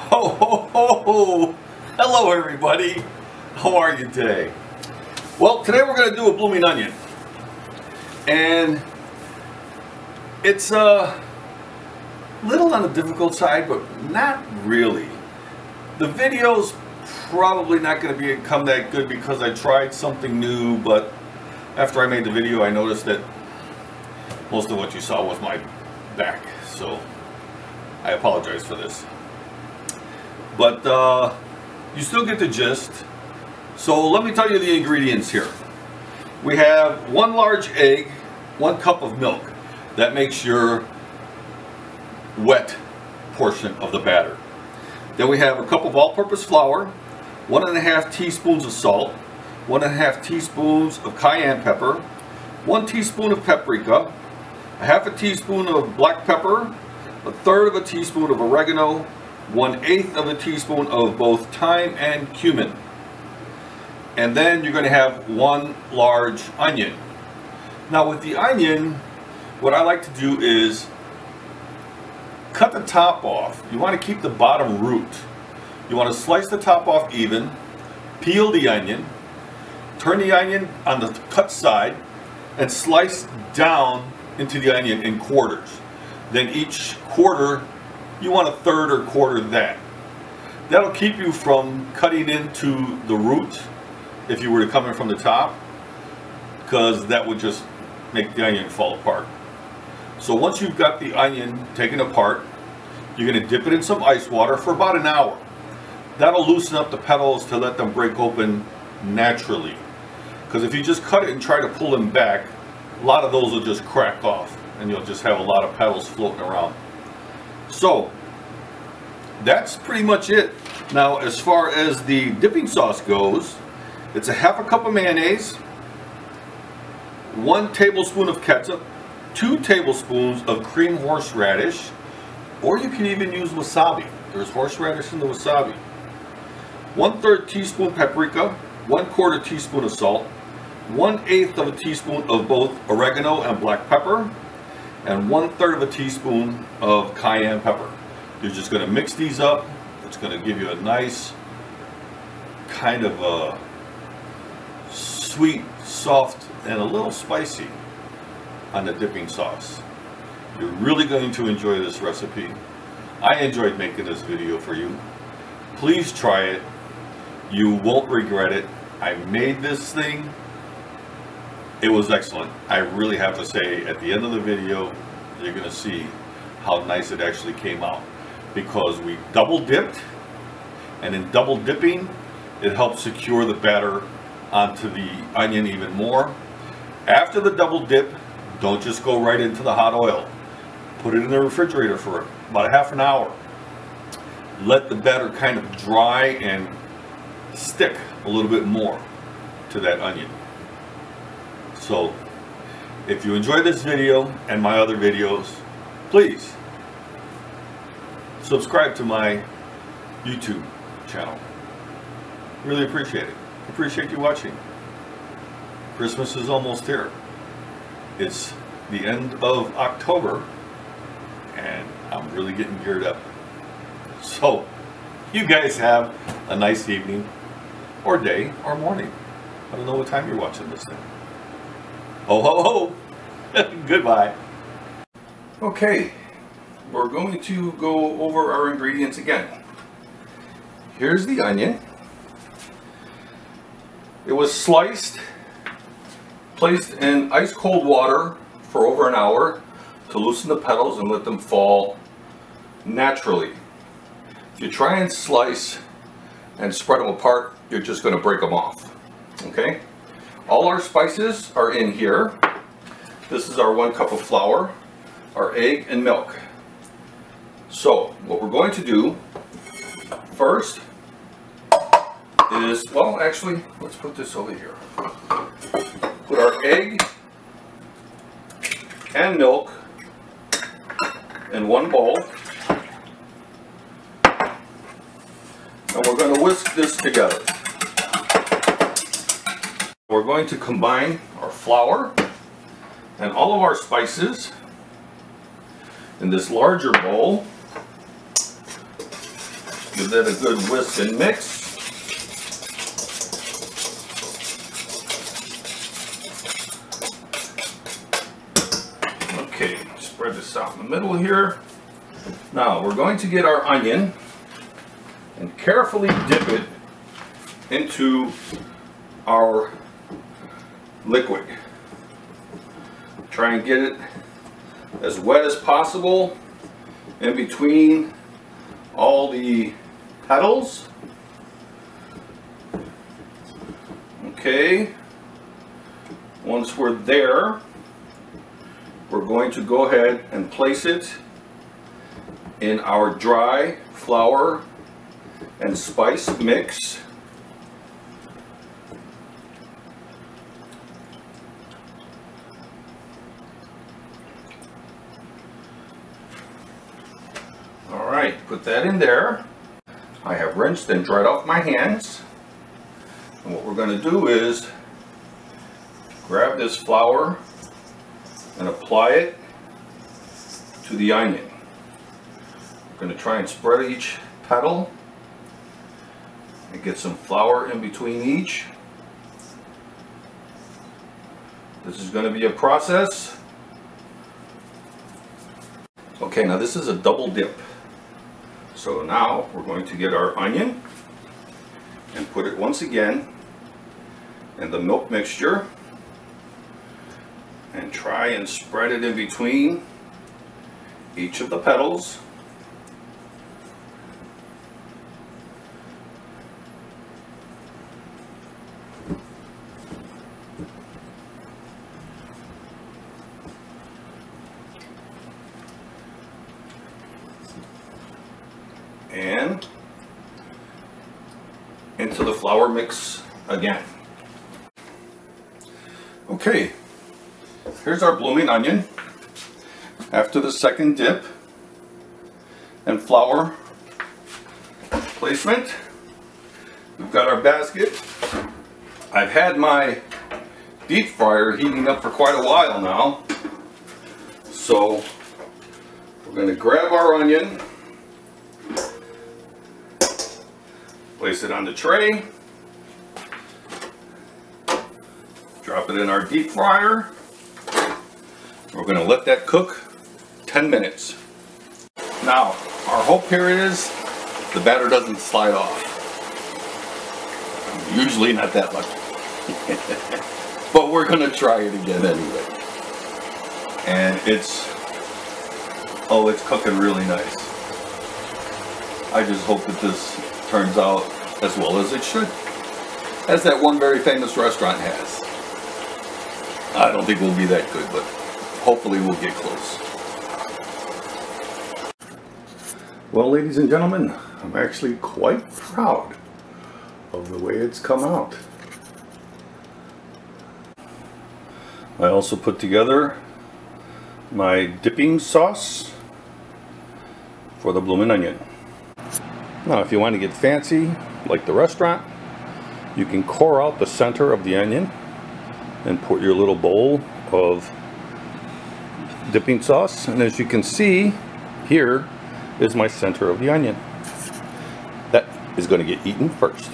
Ho, ho, ho, ho. Hello everybody. How are you today? Well, today we're going to do a blooming onion. And it's a little on the difficult side, but not really. The video's probably not going to become that good because I tried something new, but after I made the video I noticed that most of what you saw was my back. So I apologize for this. But you still get the gist. So let me tell you the ingredients here. We have 1 large egg, 1 cup of milk. That makes your wet portion of the batter. Then we have a cup of all-purpose flour, 1½ teaspoons of salt, 1½ teaspoons of cayenne pepper, 1 teaspoon of paprika, 1/2 teaspoon of black pepper, 1/3 teaspoon of oregano, 1/8 teaspoon of both thyme and cumin. And then you're going to have 1 large onion. Now with the onion, what I like to do is cut the top off. You want to keep the bottom root. You want to slice the top off even, peel the onion, turn the onion on the cut side, and slice down into the onion in quarters. Then each quarter, you want 1/3 or 1/4 that. That'll keep you from cutting into the root if you were to come in from the top, because that would just make the onion fall apart. So once you've got the onion taken apart, you're going to dip it in some ice water for about 1 hour. That'll loosen up the petals to let them break open naturally. Because if you just cut it and try to pull them back, a lot of those will just crack off and you'll just have a lot of petals floating around. So that's pretty much it. Now as far as the dipping sauce goes, it's 1/2 cup of mayonnaise, 1 tablespoon of ketchup, 2 tablespoons of cream horseradish, or you can even use wasabi. There's horseradish in the wasabi. 1/3 teaspoon paprika, 1/4 teaspoon of salt, 1/8 teaspoon of both oregano and black pepper, and 1/3 teaspoon of cayenne pepper. You're just going to mix these up. It's going to give you a nice kind of a sweet, soft, and a little spicy on the dipping sauce. You're really going to enjoy this recipe. I enjoyed making this video for you. Please try it. You won't regret it. I made this thing. It was excellent. I really have to say, at the end of the video, you're going to see how nice it actually came out. Because we double dipped, and in double dipping, it helps secure the batter onto the onion even more. After the double dip, don't just go right into the hot oil. Put it in the refrigerator for about 1/2 hour. Let the batter kind of dry and stick a little bit more to that onion. So if you enjoyed this video and my other videos, please subscribe to my YouTube channel. Really appreciate it. Appreciate you watching. Christmas is almost here. It's the end of October and I'm really getting geared up. So you guys have a nice evening or day or morning. I don't know what time you're watching this thing. Ho ho ho. Goodbye. Okay, we're going to go over our ingredients again. Here's the onion. It was sliced, placed in ice cold water for over 1 hour to loosen the petals and let them fall naturally. If you try and slice and spread them apart, you're just going to break them off. Okay? All our spices are in here. This is our 1 cup of flour, our egg and milk. So what we're going to do first is, well actually, let's put this over here. Put our egg and milk in 1 bowl. And we're going to whisk this together. We're going to combine our flour and all of our spices in this larger bowl Give that a good whisk and mix. Okay, spread this out in the middle here. Now we're going to get our onion and carefully dip it into our liquid. Try and get it as wet as possible in between all the petals. Okay, once we're there, we're going to go ahead and place it in our dry flour and spice mix. Alright, put that in there. I have rinsed and dried off my hands. And what we're going to do is grab this flour and apply it to the onion. I'm going to try and spread each petal and get some flour in between each. This is going to be a process. Okay, now this is a double dip. So now we're going to get our onion and put it once again in the milk mixture and try and spread it in between each of the petals. And into the flour mix again. Okay, here's our blooming onion after the second dip and flour placement. We've got our basket. I've had my deep fryer heating up for quite a while now, so we're going to grab our onion, place it on the tray, drop it in our deep fryer. We're going to let that cook 10 minutes. Now, our hope here is the batter doesn't slide off. I'm usually not that lucky. But we're going to try it again anyway. And it's cooking really nice. I just hope that this turns out as well as it should, as that one very famous restaurant has. I don't think we'll be that good, but hopefully we'll get close. Well, ladies and gentlemen, I'm actually quite proud of the way it's come out. I also put together my dipping sauce for the Bloomin' Onion. Now, if you want to get fancy, like the restaurant, you can core out the center of the onion and put your little bowl of dipping sauce. And as you can see, here is my center of the onion. That is going to get eaten first.